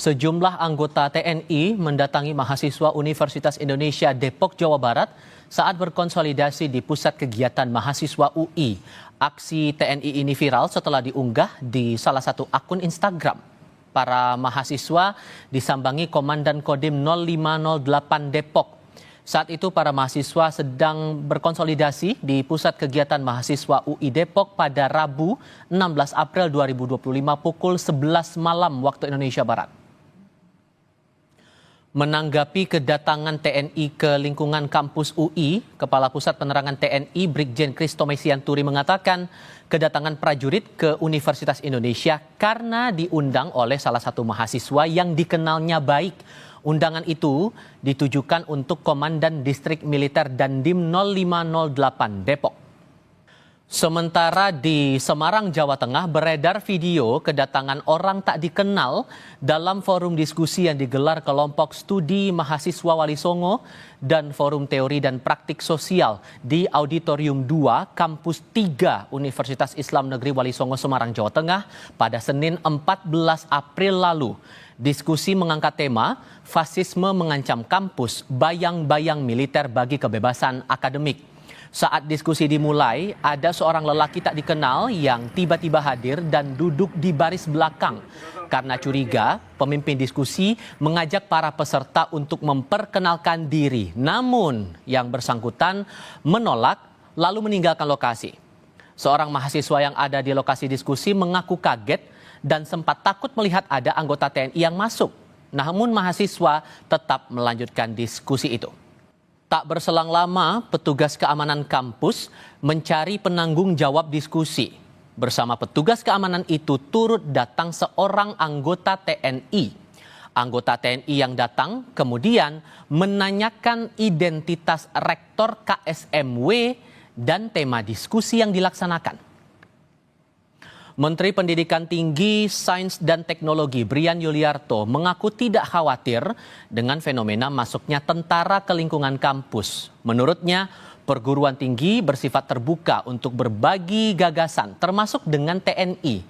Sejumlah anggota TNI mendatangi mahasiswa Universitas Indonesia Depok, Jawa Barat saat berkonsolidasi di Pusat Kegiatan Mahasiswa UI. Aksi TNI ini viral setelah diunggah di salah satu akun Instagram. Para mahasiswa disambangi Komandan Kodim 0508 Depok. Saat itu para mahasiswa sedang berkonsolidasi di Pusat Kegiatan Mahasiswa UI Depok pada Rabu 16 April 2025 pukul 11 malam waktu Indonesia Barat. Menanggapi kedatangan TNI ke lingkungan kampus UI, Kepala Pusat Penerangan TNI Brigjen Christo Mesianturi mengatakan kedatangan prajurit ke Universitas Indonesia karena diundang oleh salah satu mahasiswa yang dikenalnya baik. Undangan itu ditujukan untuk Komandan Distrik Militer Dandim 0508 Depok. Sementara di Semarang, Jawa Tengah beredar video kedatangan orang tak dikenal dalam forum diskusi yang digelar kelompok studi mahasiswa Wali Songo dan forum teori dan praktik sosial di Auditorium 2 Kampus 3 Universitas Islam Negeri Wali Songo Semarang, Jawa Tengah pada Senin 14 April lalu. Diskusi mengangkat tema fasisme mengancam kampus, bayang-bayang militer bagi kebebasan akademik. Saat diskusi dimulai, ada seorang lelaki tak dikenal yang tiba-tiba hadir dan duduk di baris belakang. Karena curiga, pemimpin diskusi mengajak para peserta untuk memperkenalkan diri. Namun, yang bersangkutan menolak lalu meninggalkan lokasi. Seorang mahasiswa yang ada di lokasi diskusi mengaku kaget dan sempat takut melihat ada anggota TNI yang masuk. Namun mahasiswa tetap melanjutkan diskusi itu. Tak berselang lama, petugas keamanan kampus mencari penanggung jawab diskusi. Bersama petugas keamanan itu turut datang seorang anggota TNI. Anggota TNI yang datang kemudian menanyakan identitas rektor KSMW dan tema diskusi yang dilaksanakan. Menteri Pendidikan Tinggi, Sains dan Teknologi Brian Yuliarto mengaku tidak khawatir dengan fenomena masuknya tentara ke lingkungan kampus. Menurutnya, perguruan tinggi bersifat terbuka untuk berbagi gagasan, termasuk dengan TNI.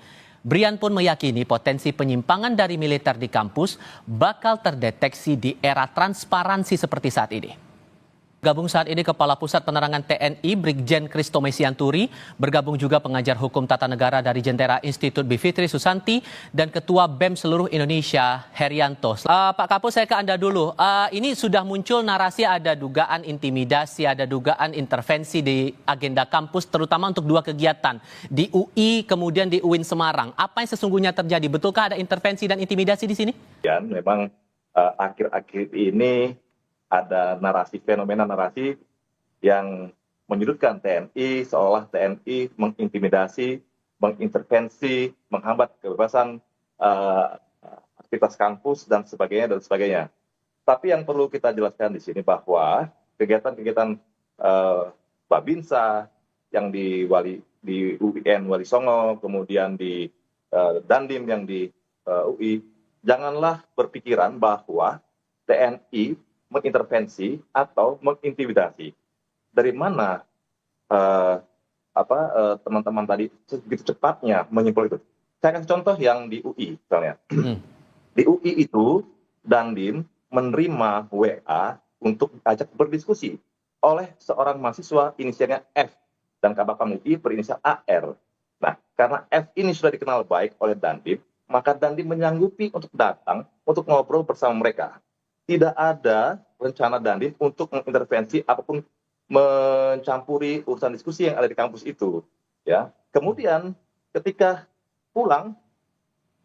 Brian pun meyakini potensi penyimpangan dari militer di kampus bakal terdeteksi di era transparansi seperti saat ini. Bergabung saat ini Kepala Pusat Penerangan TNI Brigjen Christo Mesianturi, bergabung juga pengajar hukum tata negara dari Jentera Institut Bivitri Susanti dan Ketua BEM seluruh Indonesia Herianto. Pak Kapus, saya ke Anda dulu. Ini sudah muncul narasi ada dugaan intimidasi, ada dugaan intervensi di agenda kampus terutama untuk dua kegiatan di UI kemudian di UIN Semarang. Apa yang sesungguhnya terjadi? Betulkah ada intervensi dan intimidasi di sini? Ya, memang akhir-akhir ini ada fenomena narasi yang menyudutkan TNI, seolah TNI mengintimidasi, mengintervensi, menghambat kebebasan aktivitas kampus dan sebagainya. Tapi yang perlu kita jelaskan di sini bahwa kegiatan-kegiatan Babinsa yang di UIN Wali Songo, kemudian di Dandim yang di UI, janganlah berpikiran bahwa TNI mengintervensi atau mengintimidasi. Dari mana teman-teman tadi begitu cepatnya menyimpul itu? Saya kasih contoh yang di UI misalnya. Di UI itu Dandim menerima WA untuk ajak berdiskusi oleh seorang mahasiswa inisialnya F dan Kabakam UI berinisial AR. Nah, karena F ini sudah dikenal baik oleh Dandim, maka Dandim menyanggupi untuk datang untuk ngobrol bersama mereka. Tidak ada rencana Dandim untuk mengintervensi apapun mencampuri urusan diskusi yang ada di kampus itu. Ya, kemudian ketika pulang,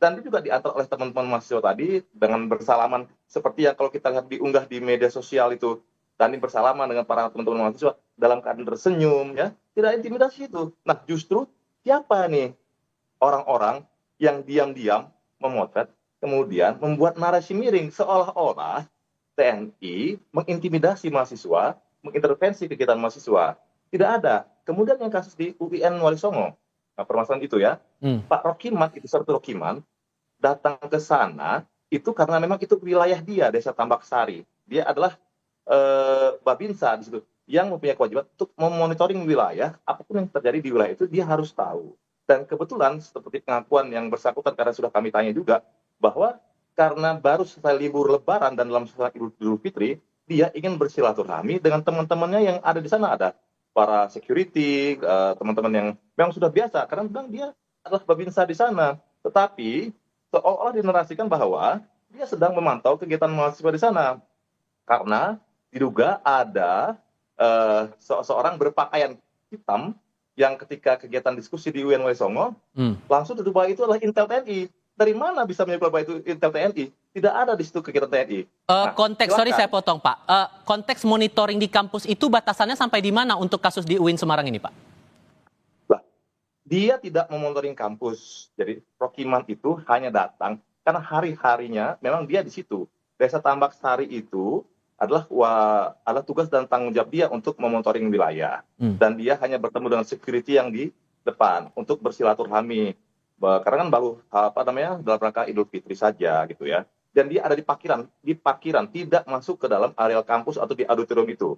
Dandim juga diantar oleh teman-teman mahasiswa tadi dengan bersalaman seperti yang kalau kita lihat diunggah di media sosial itu, Dandim bersalaman dengan para teman-teman mahasiswa dalam keadaan tersenyum, ya, tidak intimidasi itu. Nah, justru siapa nih orang-orang yang diam-diam memotret kemudian membuat narasi miring seolah-olah TNI mengintimidasi mahasiswa, mengintervensi kegiatan mahasiswa. Tidak ada. Kemudian yang kasus di UIN Wali Songo, nah permasalahan itu ya, Pak Rokiman, itu Sertu Rokiman, datang ke sana itu karena memang itu wilayah dia, Desa Tambak Sari. Dia adalah Babinsa di situ yang mempunyai kewajiban untuk memonitoring wilayah, apapun yang terjadi di wilayah itu dia harus tahu. Dan kebetulan seperti pengakuan yang bersangkutan karena sudah kami tanya juga bahwa karena baru selesai libur Lebaran dan dalam suasana Idul Fitri, dia ingin bersilaturahmi dengan teman-temannya yang ada di sana. Ada para security, teman-teman yang memang sudah biasa, karena memang dia adalah babinsa di sana. Tetapi seolah-olah dinarasikan bahwa dia sedang memantau kegiatan mahasiswa di sana. Karena diduga ada seorang berpakaian hitam yang ketika kegiatan diskusi di UNW Songo, langsung dituduh bahwa itu adalah Intel TNI. Dari mana bisa menyebut bahwa itu Intel TNI? Tidak ada di situ kegiatan TNI. Konteks, sorry saya potong Pak, konteks monitoring di kampus itu batasannya sampai di mana untuk kasus di UIN Semarang ini Pak? Lah, dia tidak memonitoring kampus. Jadi Rokiman itu hanya datang karena hari-harinya memang dia di situ. Desa Tambak Sari itu adalah tugas dan tanggung jawab dia untuk memonitoring wilayah. Dan dia hanya bertemu dengan security yang di depan untuk bersilaturahmi. Karena kan baru dalam rangka Idul Fitri saja gitu ya. Dan dia ada di parkiran tidak masuk ke dalam areal kampus atau di auditorium itu.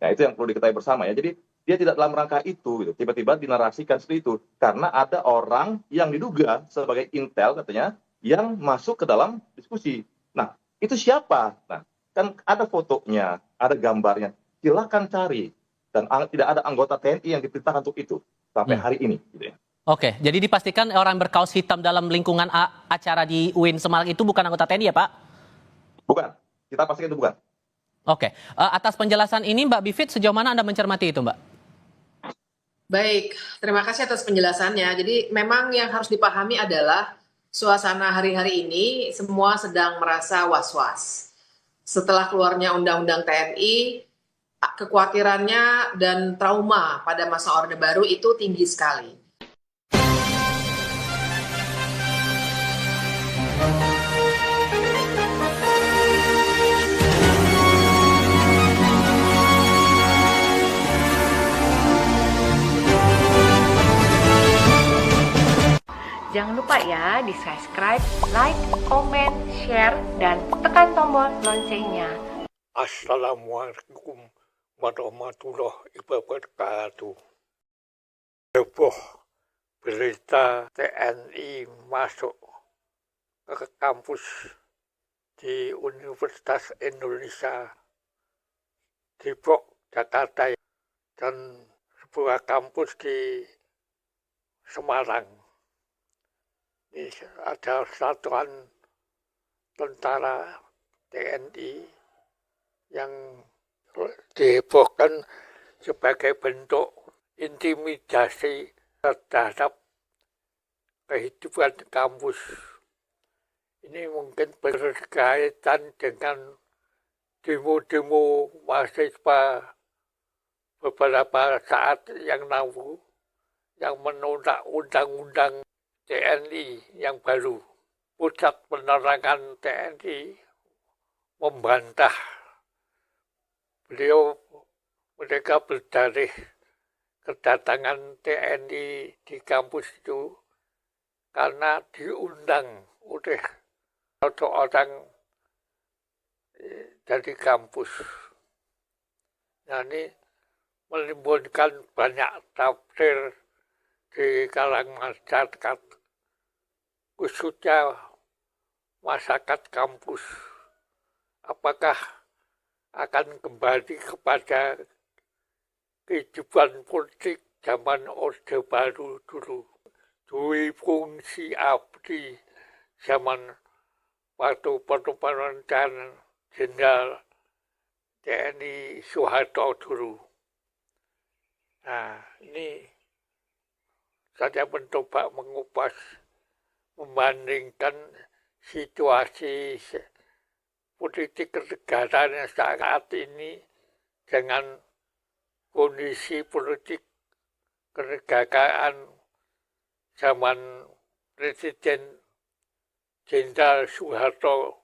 Nah, itu yang perlu diketahui bersama ya. Jadi dia tidak dalam rangka itu gitu. Tiba-tiba dinarasikan seperti itu karena ada orang yang diduga sebagai intel katanya yang masuk ke dalam diskusi. Nah, itu siapa? Nah, kan ada fotonya, ada gambarnya. Silakan cari. Dan tidak ada anggota TNI yang diperintahkan untuk itu sampai hari ini gitu ya. Oke, jadi dipastikan orang berkaos hitam dalam lingkungan acara di UIN Semarang itu bukan anggota TNI ya Pak? Bukan, kita pastikan itu bukan. Oke, atas penjelasan ini Mbak Bivit sejauh mana Anda mencermati itu Mbak? Baik, terima kasih atas penjelasannya. Jadi memang yang harus dipahami adalah suasana hari-hari ini semua sedang merasa was-was. Setelah keluarnya Undang-Undang TNI, kekhawatirannya dan trauma pada masa Orde Baru itu tinggi sekali. Jangan lupa ya di subscribe, like, comment, share, dan tekan tombol loncengnya. Assalamualaikum warahmatullahi wabarakatuh. Heboh berita TNI masuk ke kampus di Universitas Indonesia Depok, Jakarta, dan sebuah kampus di Semarang. Ini ada satuan tentara TNI yang dihebohkan sebagai bentuk intimidasi terhadap kehidupan kampus. Ini mungkin berkaitan dengan demo-demo mahasiswa beberapa saat yang lalu yang menolak undang-undang TNI yang baru. Pusat Penerangan TNI membantah. Mereka berdalih kedatangan TNI di kampus itu karena diundang oleh orang dari kampus. Nah, ini menimbulkan banyak tafsir di kalangan masyarakat, khususnya masyarakat kampus. Apakah akan kembali kepada kehidupan politik zaman Orde Baru dulu, dui fungsi abdi zaman waktu pemerintahan Jenderal TNI Soeharto dulu. Nah, ini saya mencoba mengupas, membandingkan situasi politik kenegaraan saat ini dengan kondisi politik kenegaraan zaman Presiden Jenderal Soeharto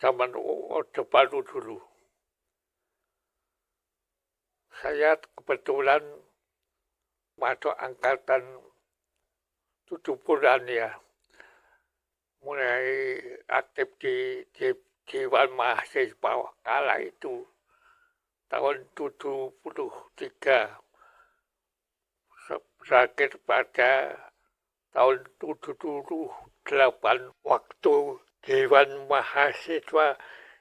zaman Orde Baru dulu. Saya kebetulan masuk angkatan 70-an ya, mulai aktif di Dewan Mahasiswa kala itu tahun 73, berakhir pada tahun 78 waktu Dewan Mahasiswa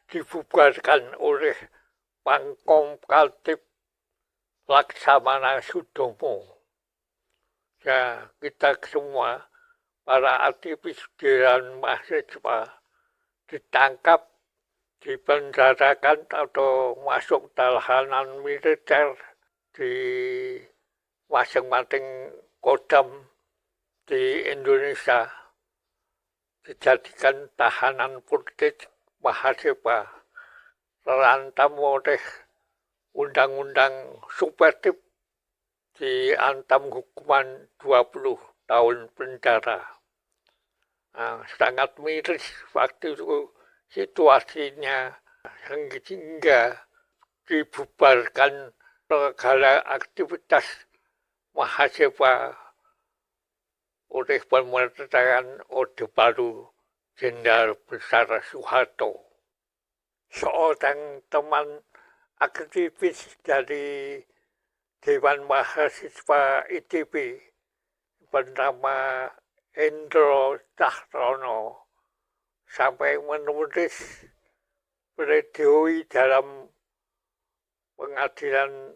dibubarkan oleh Pangkom Kaltib Laksamana Sudomo. Ya, kita semua, para aktivis Dewan Mahasiswa, ditangkap, dipenjarakan atau masuk tahanan militer di masing-masing kodam di Indonesia, dijadikan tahanan politik mahasiswa, terancam oleh Undang-Undang Subversif, diancam hukuman 20 tahun penjara. Nah, sangat miris waktu itu situasinya, sehingga dibubarkan segala aktivitas mahasiswa oleh pemerintahan Orde Baru Jenderal Besar Soeharto. Seorang teman aktivis dari Dewan Mahasiswa ITB bernama Hendro Cahyono sampai menulis pledoi dalam pengadilan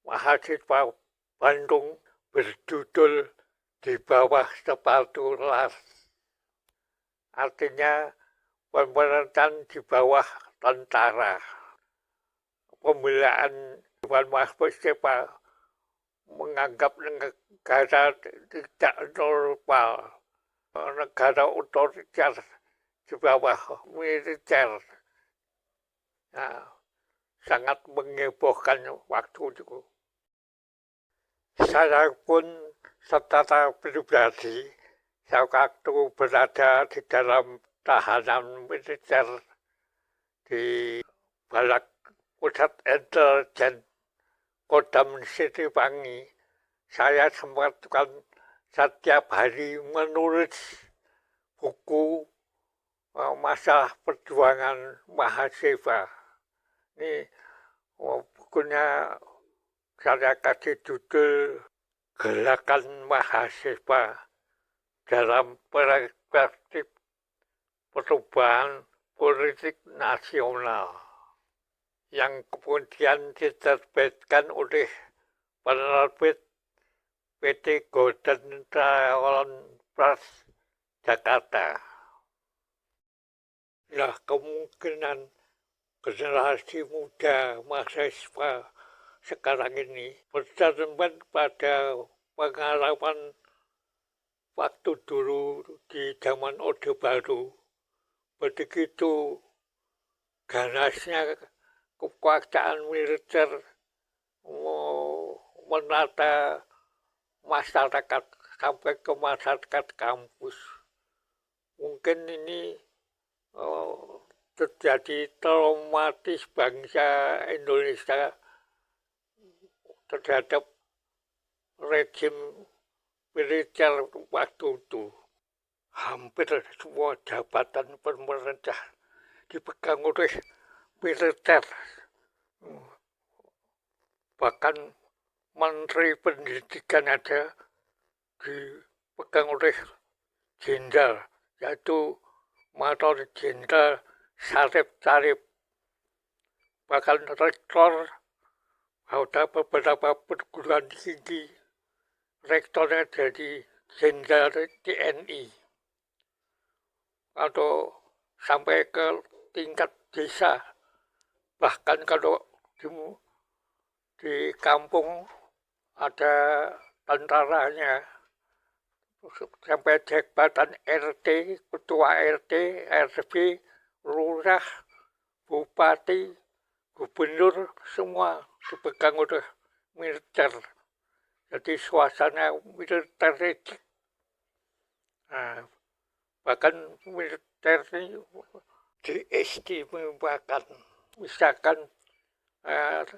mahasiswa Bandung berjudul Di Bawah Sepatu Las. Artinya pemerintahan di bawah tentara. Pembelaan Dewan Mahasiswa menganggap negara tidak normal, negara otoriter di bawah militer. Nah, sangat mengebohkan waktu itu. Saya pun secara pribadi, sewaktu berada di dalam tahanan militer di Balak Pusat Intelijen Kodam Siliwangi, saya sempatkan setiap hari menulis buku masa perjuangan mahasiswa. Ini bukunya saya kasih judul Gerakan Mahasiswa dalam Perspektif Perubahan Politik Nasional, yang kemudian diterbitkan oleh penerbit PT Golden Trion Press Jakarta. Nah, kemungkinan generasi muda mahasiswa sekarang ini bercermin pada pengalaman waktu dulu di zaman Orde Baru. Begitu ganasnya kekuasaan militer menata masyarakat sampai ke masyarakat kampus. Mungkin ini terjadi traumatis bangsa Indonesia terhadap rejim militer waktu itu. Hampir semua jabatan pemerintah dipegang oleh militer. Bahkan Menteri Pendidikan ada dipegang oleh jenderal, yaitu Major Jenderal Syarif Syarif. Bahkan rektor ada beberapa perguruan tinggi, rektornya jadi jenderal TNI. Atau sampai ke tingkat desa. Bahkan kalau di kampung ada tentaranya, sampai jabatan RT, ketua RT, RW, lurah, bupati, gubernur, semua dipegang oleh militer. Jadi suasana militer itu. Nah, bahkan militer ini diistimewakan. Misalkan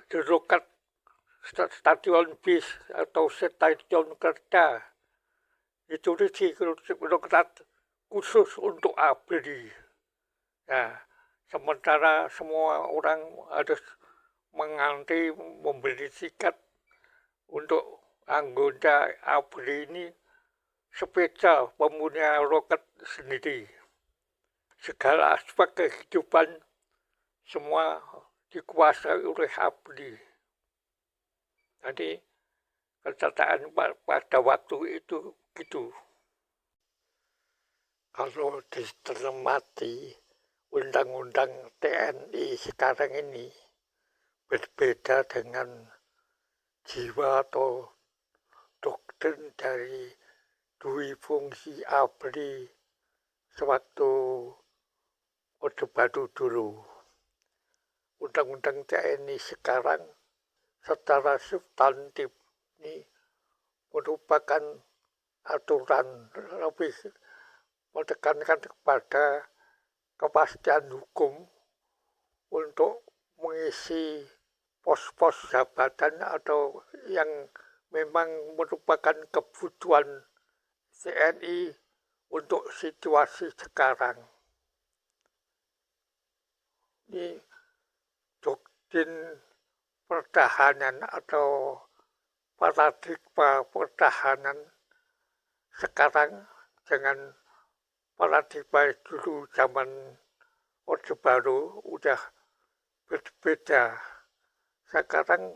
di loket stadion bis atau stadion kerja, itu di loket khusus untuk ABRI. Nah, sementara semua orang harus mengantri membeli tiket untuk anggota ABRI ini spesial, mempunyai loket sendiri. segala aspek kehidupan semua dikuasai oleh ABRI. Jadi kenyataan pada waktu itu gitu. Kalau dicermati undang-undang TNI sekarang ini berbeda dengan jiwa atau doktrin dari dui fungsi ABRI sewaktu Orde Baru dulu. Undang-undang TNI sekarang secara substantif ini merupakan aturan lebih menekankan kepada kepastian hukum untuk mengisi pos-pos jabatan atau yang memang merupakan kebutuhan TNI untuk situasi sekarang. Ini doktrin pertahanan atau paradigma pertahanan sekarang dengan paradigma dulu zaman Orde Baru udah berbeda. Sekarang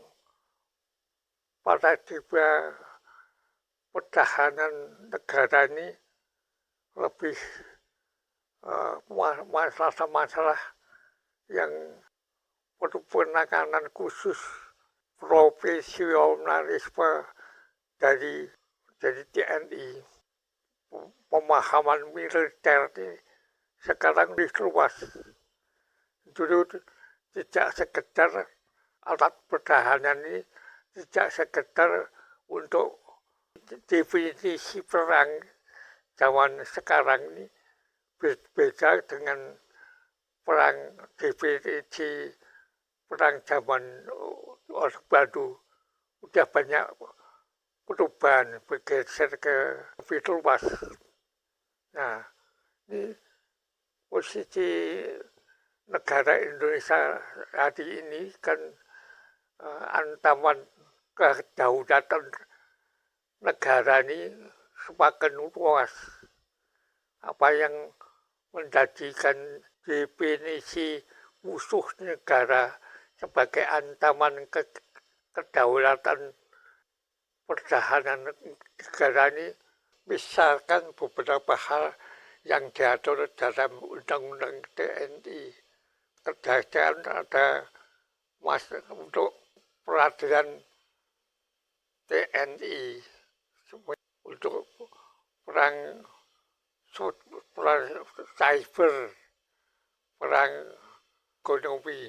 paradigma pertahanan negara ini lebih masalah-masalah yang perlu penanganan khusus, profesionalisme dari TNI. Pemahaman militer ini sekarang lebih luas. Dulu tidak sekedar alat pertahanan ini, tidak sekedar untuk definisi perang zaman sekarang ini berbeda dengan perang definisi perang zaman Orde Baru. Udah banyak perubahan, bergeser ke lebih luas. Nah, ini posisi negara Indonesia hari ini kan ancaman kedaulatan negara ini semakin luas. Apa yang menjadikan definisi musuh negara sebagai ancaman kedaulatan pertahanan negara ini, misalkan beberapa hal yang diatur dalam Undang-Undang TNI. Kedatangan ada untuk peradilan TNI, untuk perang cyber, perang ekonomi.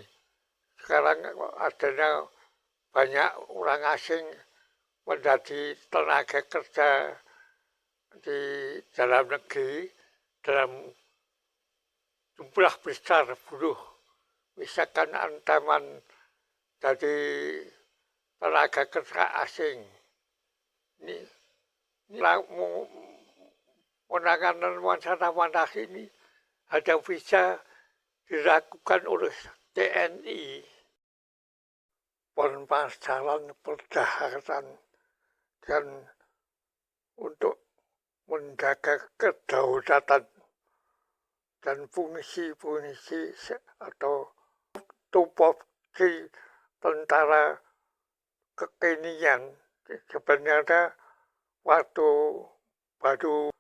Sekarang adanya banyak orang asing menjadi tenaga kerja di dalam negeri dalam jumlah besar buruh. Misalkan ancaman dari tenaga kerja asing. Ini penanganan masalah ini hanya bisa dilakukan oleh TNI. Permasalahan pertahanan dan untuk menjaga kedaulatan dan fungsi-fungsi atau tupoksi tentara kekinian. Sebenarnya waktu baru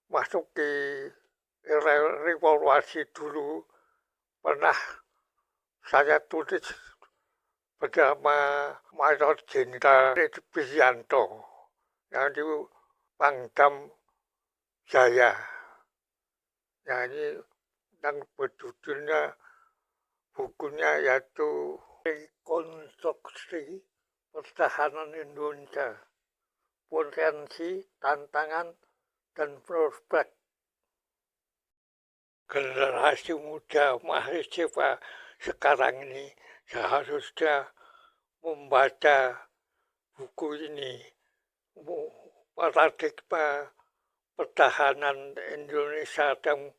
masuk ke era revolusi dulu pernah saya tulis bersama Mayor Jenderal Subianto yang di Pangdam Jaya. Nah, ini yang berjudulnya bukunya yaitu Rekonstruksi Pertahanan Indonesia, Potensi, Tantangan, dan Prospek. Generasi muda mahasiswa sekarang ini seharusnya membaca buku ini, paradigma pertahanan Indonesia dan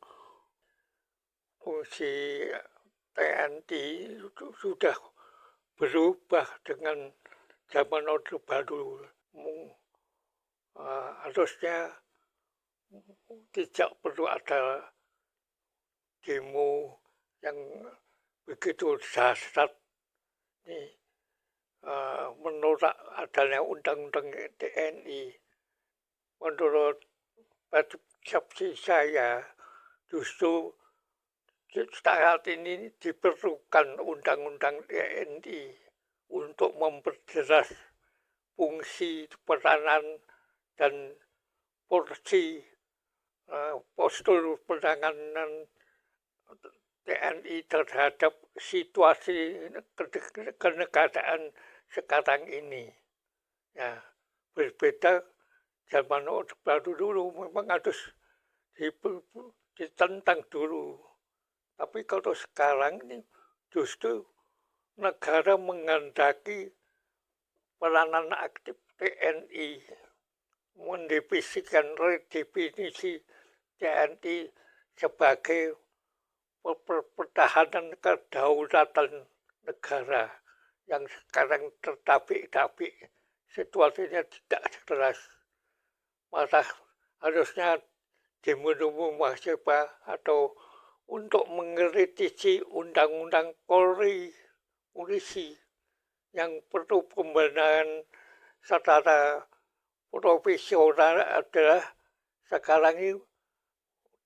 fungsi TNI sudah berubah dengan zaman Orde Baru. Harusnya tidak perlu ada demo yang begitu dahsyat ini menolak adanya undang-undang TNI. Menurut persepsi saya, justru saat ini diperlukan undang-undang TNI untuk memperjelas fungsi, peranan, dan porsi postur penanganan TNI terhadap situasi kenegaraan sekarang ini. Ya, berbeda zaman Orde Baru dulu memang harus ditentang dulu. Tapi kalau sekarang ini justru negara menghendaki peranan aktif TNI, mendefinisikan redefinisi TNI sebagai pertahanan kedaulatan negara yang sekarang tertabik-tabik, situasinya tidak jelas. Masa harusnya demo-demo mahasiswa atau untuk mengkritisi undang-undang polisi yang perlu pembenahan secara profesional adalah sekarang ini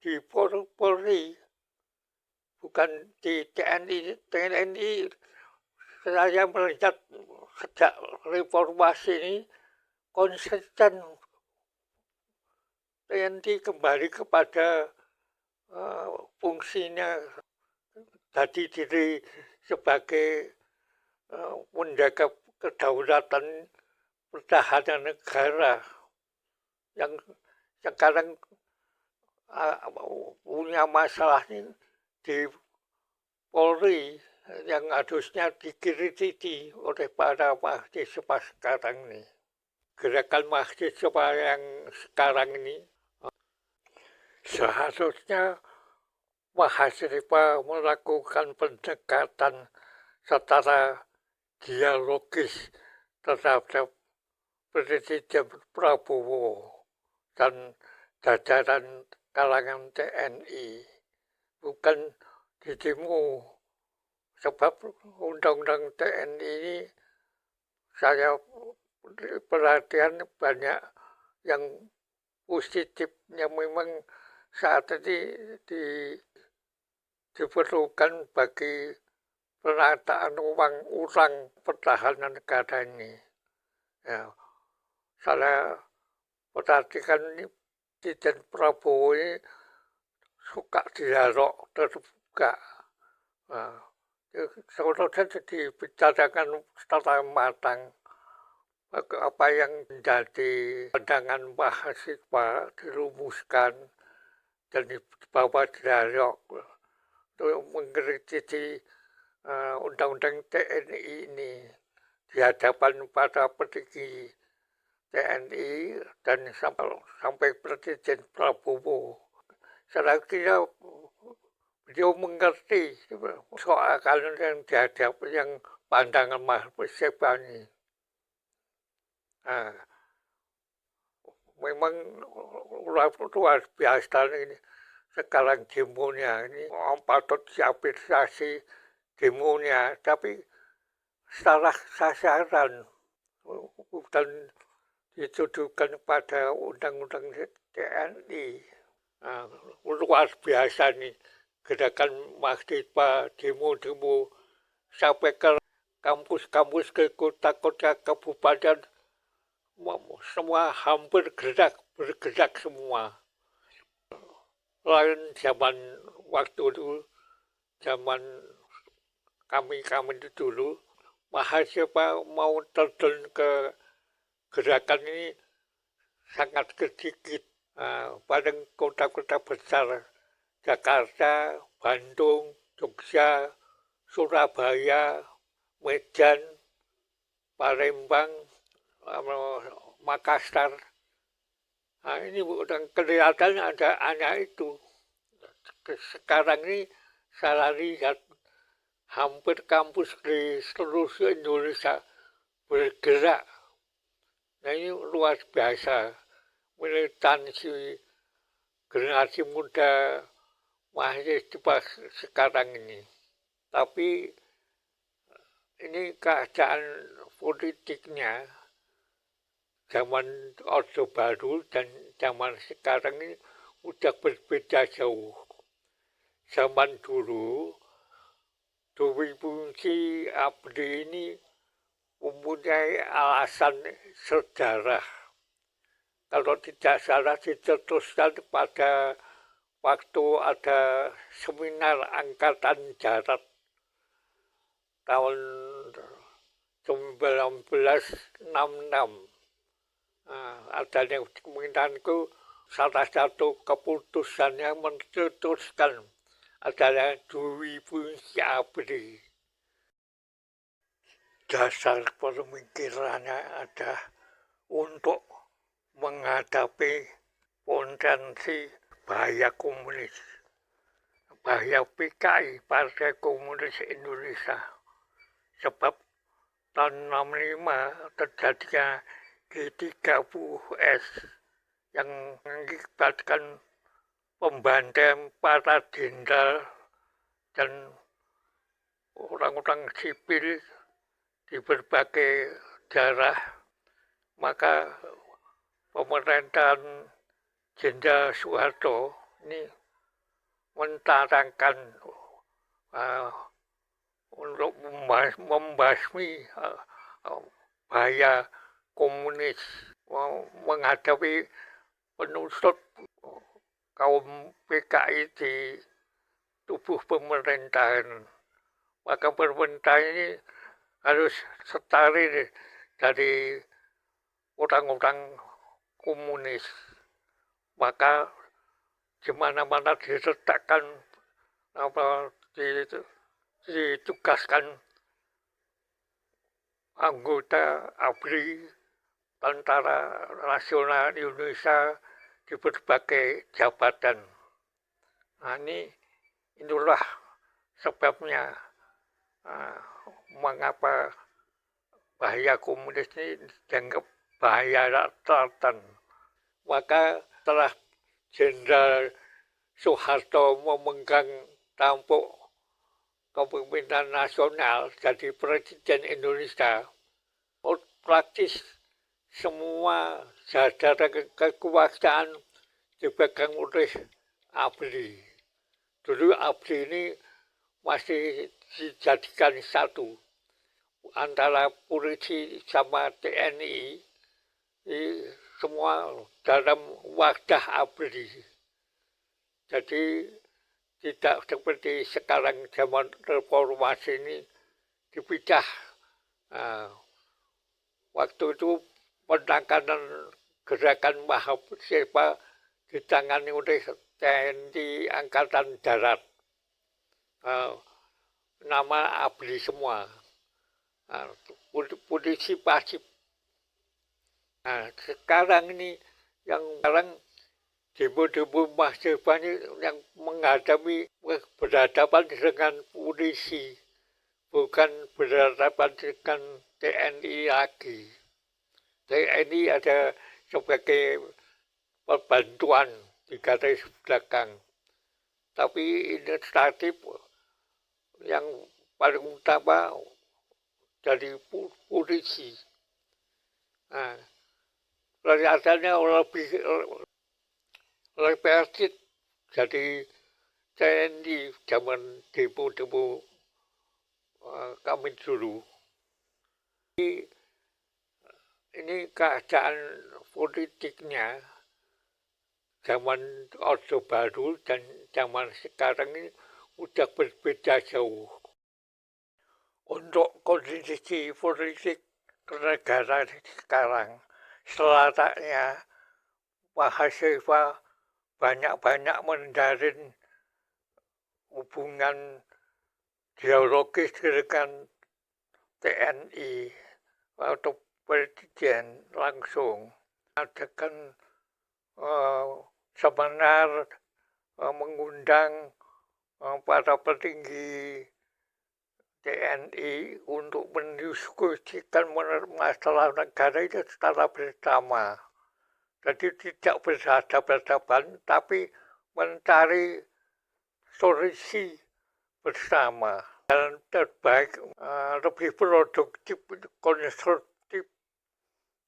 di Polri, bukan di TNI. TNI saya melihat sejak reformasi ini konsisten TNI kembali kepada fungsinya tadi diri sebagai menjaga kedaulatan pertahanan negara yang sekarang punya masalah ini di Polri yang harusnya dikritisi oleh para mahasiswa sekarang ini. Gerakan mahasiswa yang sekarang ini seharusnya mahasiswa melakukan pendekatan secara dialogis terhadap Presiden Prabowo dan jajaran kalangan TNI, bukan di demo. Sebab undang-undang TNI ini saya perhatian banyak yang positifnya, memang saat ini diperlukan bagi penataan ulang pertahanan negara ini. Ya, saya perhatikan ini Presiden Prabowo ini suka dialog terbuka. Nah, seharusnya dibicarakan secara matang apa yang menjadi pandangan mahasiswa dirumuskan dan dibawa dialog untuk mengkritisi undang-undang TNI ini di hadapan para petinggi TNI dan sampai Presiden Prabowo. Saya kira beliau mengerti soal yang dihadapi, yang pandangan mahasiswa ini. Nah, memang luar biasa ini sekarang demonya ini, patut diapresiasi demonya, tapi salah sasaran, bukan ditujukan pada undang-undang TNI. Nah, luar biasa nih gerakan mahasiswa demo-demo sampai ke kampus-kampus, ke kota-kota, kabupaten, semua hampir bergerak semua. Lain zaman waktu dulu, zaman kami itu dulu, mahasiswa mau terjun ke gerakan ini sangat sedikit. Pada kota-kota besar, Jakarta, Bandung, Jogja, Surabaya, Medan, Palembang, Makassar. Nah, ini bukan kelihatan ada anak itu. Sekarang ini saya lihat hampir kampus di seluruh Indonesia bergerak. Nah, ini luar biasa. Militansi generasi muda masih dibahas sekarang ini. Tapi ini keadaan politiknya zaman Orde Baru dan zaman sekarang ini udah berbeda jauh. Zaman dulu, Dewi Fungsi Abdi ini mempunyai alasan sejarah. Kalau tidak salah diteruskan pada waktu ada seminar Angkatan Darat tahun 1966. Adanya keminanku salah satu keputusan yang mencetuskan adalah Dewi Fungsi Abdi. Dasar pemikirannya ada untuk menghadapi potensi bahaya komunis, bahaya PKI, Partai Komunis Indonesia. Sebab tahun 65 terjadinya G30S yang mengakibatkan pembantaian para jenderal dan orang-orang sipil di berbagai daerah, maka pemerintahan Jenderal Soeharto ini mentarangkan untuk membasmi bahaya komunis, menghadapi penusuk kaum PKI di tubuh pemerintahan. Maka pemerintah ini harus steril dari orang-orang komunis. Maka di mana-mana diletakkan ditugaskan anggota ABRI, Tentara Nasional Indonesia, di berbagai jabatan. Nah, inilah sebabnya mengapa bahaya komunis ini dianggap bahaya tertentu. Maka setelah Jenderal Soeharto memegang tampuk kepemimpinan nasional jadi Presiden Indonesia, praktis semua jajaran kekuasaan dipegang oleh ABRI. Dulu ABRI ini masih dijadikan satu antara polisi sama TNI, semua dalam wadah ABRI. Jadi tidak seperti sekarang zaman reformasi ini dipisah. Waktu itu penanganan gerakan mahasiswa ditangani oleh TNI Angkatan Darat. Nama ABRI semua. Polisi pasif. Nah, sekarang ini yang sekarang demo-demo mahasiswa ini yang menghadapi berhadapan dengan polisi, bukan berhadapan dengan TNI lagi. TNI ada sebagai perbantuan di garis belakang, tapi inisiatif yang paling utama dari polisi. Nah, kelihatannya lebih persib jadi TNI zaman demo-demo kami dulu. Ini keadaan politiknya zaman Orde Baru dan zaman sekarang ini udah berbeda jauh. Untuk kondisi politik negara sekarang, selatanya mahasiswa banyak-banyak menjalin hubungan dialogis dengan TNI atau Presiden langsung. Adakan seminar mengundang para petinggi TNI untuk mendiskusikan masalah negara itu secara bersama. Jadi tidak berhadapan-hadapan, tapi mencari solusi bersama dan terbaik, lebih produktif, konstruktif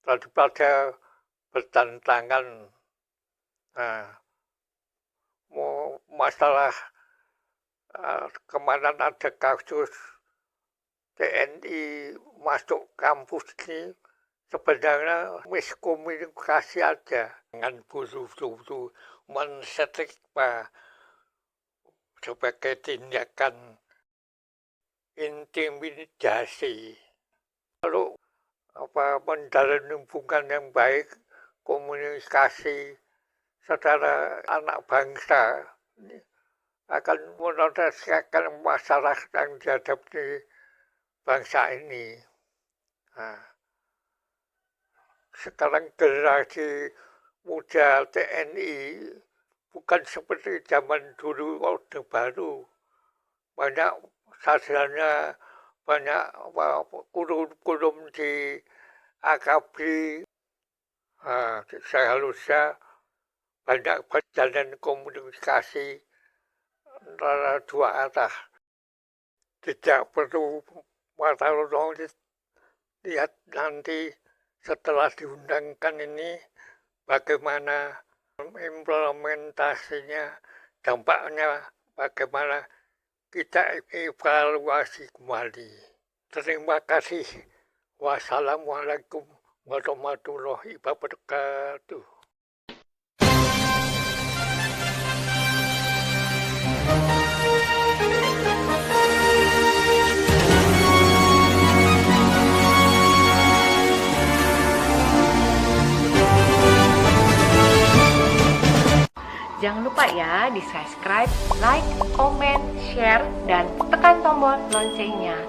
daripada bertentangan. Nah, masalah kemarin ada kasus TNI masuk kampus ini sebenarnya miskomunikasi aja dengan guru-guru mensetikma sebagai tindakan intimidasi. Lalu menjalin hubungan yang baik, komunikasi secara anak bangsa akan menyelesaikan masalah yang dihadapi bangsa ini. Nah, sekarang generasi muda TNI bukan seperti zaman dulu Orde Baru. Banyak sarjana, banyak kurikulum di AKB. Nah, seharusnya banyak berjalan komunikasi antara dua arah. Tidak perlu mata lihat nanti setelah diundangkan ini bagaimana implementasinya, dampaknya bagaimana, kita evaluasi kembali. Terima kasih. Wassalamualaikum warahmatullahi wabarakatuh. Jangan lupa ya di subscribe, like, comment, share, dan tekan tombol loncengnya.